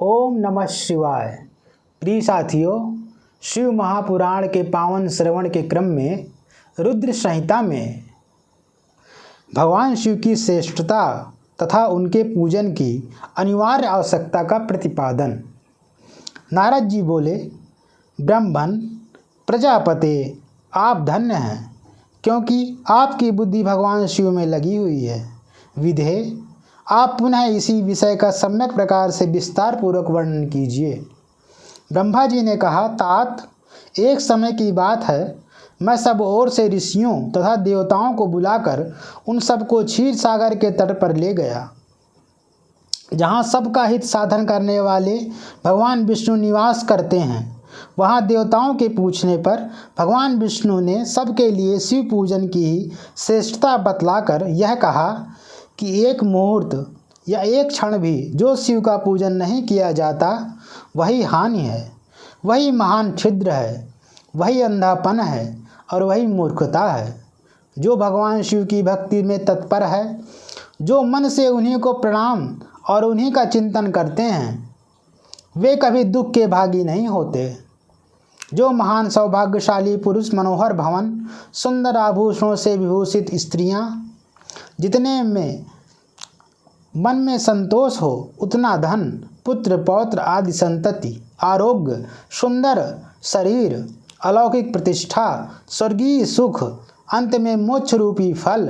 ओम नमः शिवाय। प्रिय साथियों, शिव महापुराण के पावन श्रवण के क्रम में रुद्र संहिता में भगवान शिव की श्रेष्ठता तथा उनके पूजन की अनिवार्य आवश्यकता का प्रतिपादन। नारद जी बोले, ब्रह्मन प्रजापते, आप धन्य हैं, क्योंकि आपकी बुद्धि भगवान शिव में लगी हुई है। विधे, आप पुनः इसी विषय का सम्यक प्रकार से विस्तार पूर्वक वर्णन कीजिए। ब्रह्मा जी ने कहा, तात, एक समय की बात है, मैं सब ओर से ऋषियों तथा देवताओं को बुलाकर उन सबको क्षीर सागर के तट पर ले गया, जहाँ सबका हित साधन करने वाले भगवान विष्णु निवास करते हैं। वहाँ देवताओं के पूछने पर भगवान विष्णु ने सबके लिए शिव पूजन की ही श्रेष्ठता बतलाकर यह कहा कि एक मुहूर्त या एक क्षण भी जो शिव का पूजन नहीं किया जाता वही हानि है, वही महान छिद्र है, वही अंधापन है और वही मूर्खता है। जो भगवान शिव की भक्ति में तत्पर है, जो मन से उन्हीं को प्रणाम और उन्हीं का चिंतन करते हैं, वे कभी दुख के भागी नहीं होते। जो महान सौभाग्यशाली पुरुष मनोहर भवन, सुंदर आभूषणों से विभूषित स्त्रियां, जितने में मन में संतोष हो उतना धन, पुत्र पौत्र आदि संतति, आरोग्य, सुंदर शरीर, अलौकिक प्रतिष्ठा, स्वर्गीय सुख, अंत में मोक्ष रूपी फल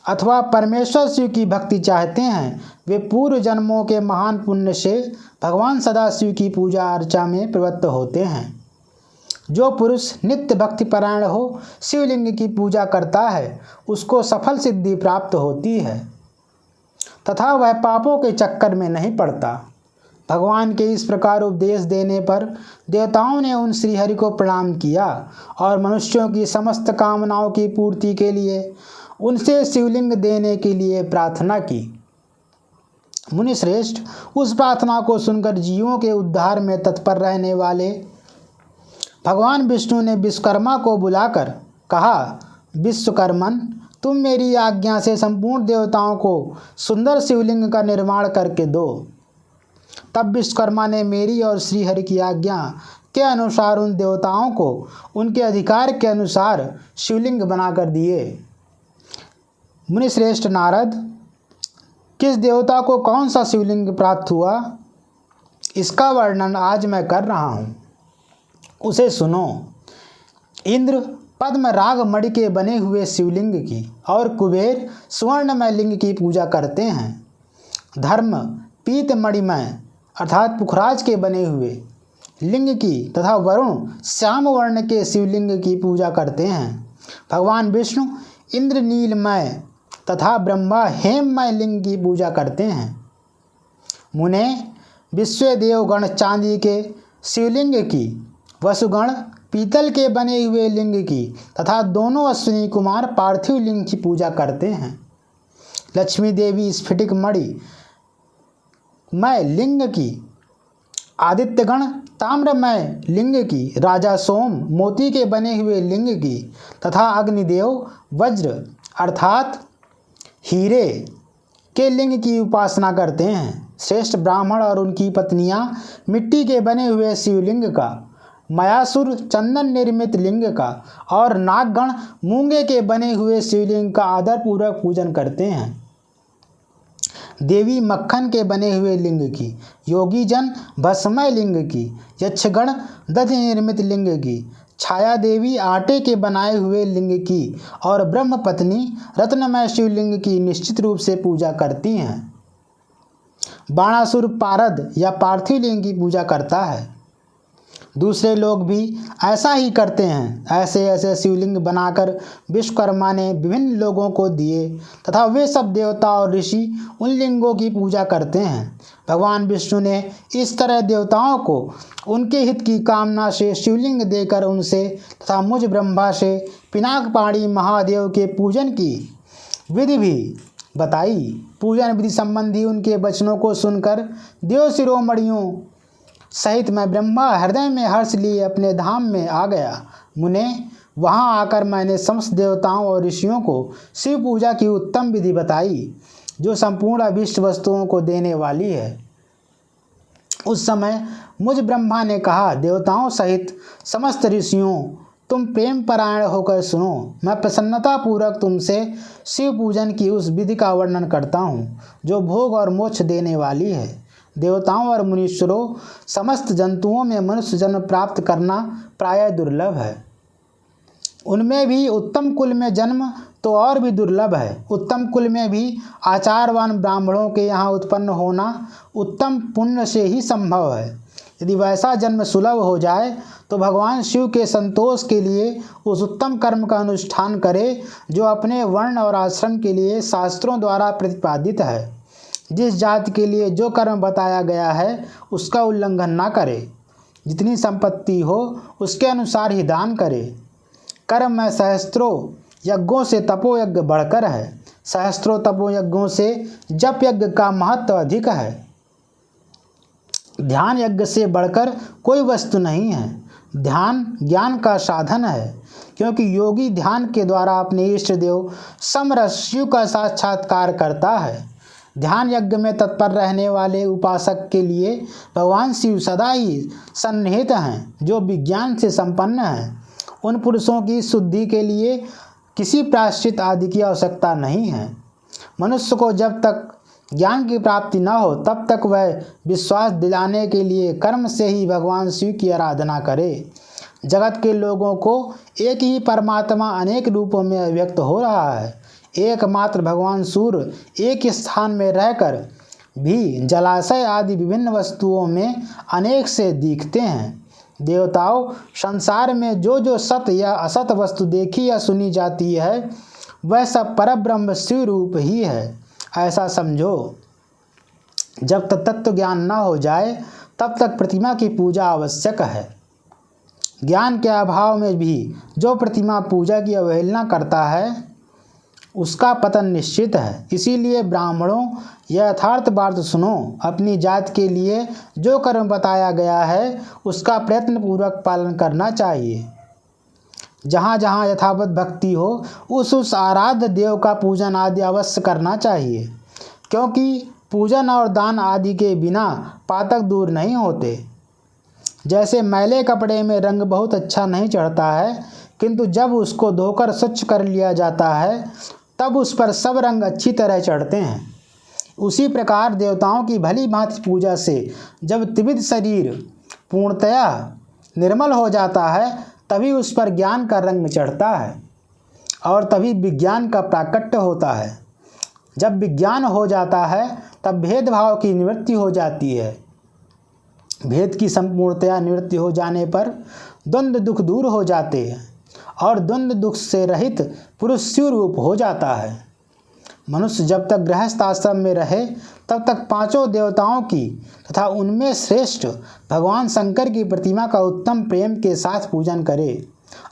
अथवा परमेश्वर शिव की भक्ति चाहते हैं, वे पूर्व जन्मों के महान पुण्य से भगवान सदाशिव की पूजा अर्चा में प्रवृत्त होते हैं। जो पुरुष नित्य भक्ति परायण हो, शिवलिंग की पूजा करता है, उसको सफल सिद्धि प्राप्त होती है तथा वह पापों के चक्कर में नहीं पड़ता। भगवान के इस प्रकार उपदेश देने पर देवताओं ने उन श्रीहरि को प्रणाम किया और मनुष्यों की समस्त कामनाओं की पूर्ति के लिए उनसे शिवलिंग देने के लिए प्रार्थना की। मुनिश्रेष्ठ, उस प्रार्थना को सुनकर जीवों के उद्धार में तत्पर रहने वाले भगवान विष्णु ने विश्वकर्मा को बुलाकर कहा, विश्वकर्मन, तुम मेरी आज्ञा से संपूर्ण देवताओं को सुंदर शिवलिंग का निर्माण करके दो। तब विश्वकर्मा ने मेरी और श्रीहरि की आज्ञा के अनुसार उन देवताओं को उनके अधिकार के अनुसार शिवलिंग बनाकर दिए। मुनिश्रेष्ठ नारद, किस देवता को कौन सा शिवलिंग प्राप्त हुआ, इसका वर्णन आज मैं कर रहा हूँ, उसे सुनो। इंद्र पद्म राग मणि के बने हुए शिवलिंग की और कुबेर स्वर्णमय लिंग की पूजा करते हैं। धर्म पीत मणिमय अर्थात पुखराज के बने हुए लिंग की तथा वरुण श्याम वर्ण के शिवलिंग की पूजा करते हैं। भगवान विष्णु इंद्र नीलमय तथा ब्रह्मा हेममय लिंग की पूजा करते हैं। मुने विश्वदेवगण चांदी के शिवलिंग की, वसुगण पीतल के बने हुए लिंग की तथा दोनों अश्विनी कुमार पार्थिव लिंग की पूजा करते हैं। लक्ष्मी देवी स्फटिक मणि मय लिंग की, आदित्यगण ताम्रमय लिंग की, राजा सोम मोती के बने हुए लिंग की तथा अग्निदेव वज्र अर्थात हीरे के लिंग की उपासना करते हैं। श्रेष्ठ ब्राह्मण और उनकी पत्नियां मिट्टी के बने हुए शिवलिंग का, मयासुर चंदन निर्मित लिंग का और नागगण मूंगे के बने हुए शिवलिंग का आदरपूर्वक पूजन करते हैं। देवी मक्खन के बने हुए लिंग की, योगी जन भस्मय लिंग की, यक्षगण दधि निर्मित लिंग की, छाया देवी आटे के बनाए हुए लिंग की और ब्रह्म पत्नी रत्नमय शिवलिंग की निश्चित रूप से पूजा करती हैं। बाणासुर पारद या पार्थिव लिंग की पूजा करता है। दूसरे लोग भी ऐसा ही करते हैं। ऐसे ऐसे शिवलिंग बनाकर विश्वकर्मा ने विभिन्न लोगों को दिए तथा वे सब देवता और ऋषि उन लिंगों की पूजा करते हैं। भगवान विष्णु ने इस तरह देवताओं को उनके हित की कामना से शिवलिंग देकर उनसे तथा मुझ ब्रह्मा से पिनाकपाणी महादेव के पूजन की विधि भी बताई। पूजन विधि संबंधी उनके वचनों को सुनकर देव शिरोमणियों सहित मैं ब्रह्मा हृदय में हर्ष लिए अपने धाम में आ गया। मुने, वहाँ आकर मैंने समस्त देवताओं और ऋषियों को शिव पूजा की उत्तम विधि बताई, जो संपूर्ण अभीष्ट वस्तुओं को देने वाली है। उस समय मुझ ब्रह्मा ने कहा, देवताओं सहित समस्त ऋषियों, तुम प्रेम परायण होकर सुनो। मैं प्रसन्नतापूर्वक तुमसे शिव पूजन की उस विधि का वर्णन करता हूँ जो भोग और मोक्ष देने वाली है। देवताओं और मुनीश्वरों, समस्त जंतुओं में मनुष्य जन्म प्राप्त करना प्रायः दुर्लभ है। उनमें भी उत्तम कुल में जन्म तो और भी दुर्लभ है। उत्तम कुल में भी आचारवान ब्राह्मणों के यहाँ उत्पन्न होना उत्तम पुण्य से ही संभव है। यदि वैसा जन्म सुलभ हो जाए तो भगवान शिव के संतोष के लिए उस उत्तम कर्म का अनुष्ठान करे जो अपने वर्ण और आश्रम के लिए शास्त्रों द्वारा प्रतिपादित है। जिस जाति के लिए जो कर्म बताया गया है उसका उल्लंघन ना करे। जितनी संपत्ति हो उसके अनुसार ही दान करे। कर्म में सहस्त्रों यज्ञों से तपोयज्ञ बढ़कर है। सहस्त्रों तपोयज्ञों से जप यज्ञ का महत्व अधिक है। ध्यान यज्ञ से बढ़कर कोई वस्तु नहीं है। ध्यान ज्ञान का साधन है, क्योंकि योगी ध्यान के द्वारा अपने इष्ट देव समरस शिव का साक्षात्कार करता है। ध्यान यज्ञ में तत्पर रहने वाले उपासक के लिए भगवान शिव सदा ही सन्निहित हैं, जो विज्ञान से संपन्न हैं। उन पुरुषों की शुद्धि के लिए किसी प्रायश्चित आदि की आवश्यकता नहीं है। मनुष्य को जब तक ज्ञान की प्राप्ति न हो तब तक वह विश्वास दिलाने के लिए कर्म से ही भगवान शिव की आराधना करे। जगत के लोगों को एक ही परमात्मा अनेक रूपों में अभिव्यक्त हो रहा है। एकमात्र भगवान सूर्य एक स्थान में रहकर भी जलाशय आदि विभिन्न वस्तुओं में अनेक से दिखते हैं। देवताओं, संसार में जो जो सत या असत वस्तु देखी या सुनी जाती है वह सब परब्रह्म शिव रूप ही है, ऐसा समझो। जब तक तत्व ज्ञान न हो जाए तब तक प्रतिमा की पूजा आवश्यक है। ज्ञान के अभाव में भी जो प्रतिमा पूजा की अवहेलना करता है उसका पतन निश्चित है। इसीलिए ब्राह्मणों, यह यथार्थ बात सुनो। अपनी जात के लिए जो कर्म बताया गया है उसका प्रयत्नपूर्वक पालन करना चाहिए। जहाँ जहाँ यथावत भक्ति हो उस आराध्य देव का पूजन आदि अवश्य करना चाहिए, क्योंकि पूजन और दान आदि के बिना पातक दूर नहीं होते। जैसे मैले कपड़े में रंग बहुत अच्छा नहीं चढ़ता है, किंतु जब उसको धोकर स्वच्छ कर लिया जाता है तब उस पर सब रंग अच्छी तरह चढ़ते हैं। उसी प्रकार देवताओं की भली भांति पूजा से जब त्रिविध शरीर पूर्णतया निर्मल हो जाता है तभी उस पर ज्ञान का रंग चढ़ता है और तभी विज्ञान का प्राकट्य होता है। जब विज्ञान हो जाता है तब भेदभाव की निवृत्ति हो जाती है। भेद की संपूर्णतया निवृत्ति हो जाने पर द्वंद्व दुख दूर हो जाते हैं और द्वंद्व दुख से रहित पुरुष शिव रूप हो जाता है। मनुष्य जब तक गृहस्थ आश्रम में रहे तब तक पांचों देवताओं की तथा उनमें श्रेष्ठ भगवान शंकर की प्रतिमा का उत्तम प्रेम के साथ पूजन करे,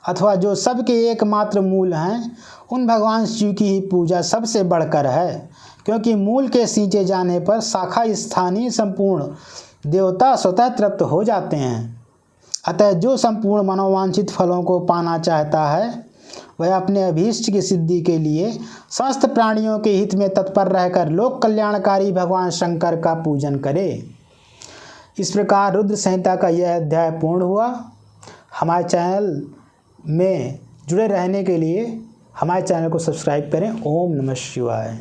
अथवा जो सबके एकमात्र मूल हैं उन भगवान शिव की ही पूजा सबसे बढ़कर है, क्योंकि मूल के सींचे जाने पर शाखा स्थानीय संपूर्ण देवता स्वतः तृप्त हो जाते हैं। अतः जो संपूर्ण मनोवांछित फलों को पाना चाहता है वह अपने अभीष्ट की सिद्धि के लिए समस्त प्राणियों के हित में तत्पर रहकर लोक कल्याणकारी भगवान शंकर का पूजन करे। इस प्रकार रुद्र संहिता का यह अध्याय पूर्ण हुआ। हमारे चैनल में जुड़े रहने के लिए हमारे चैनल को सब्सक्राइब करें। ओम नमः शिवाय।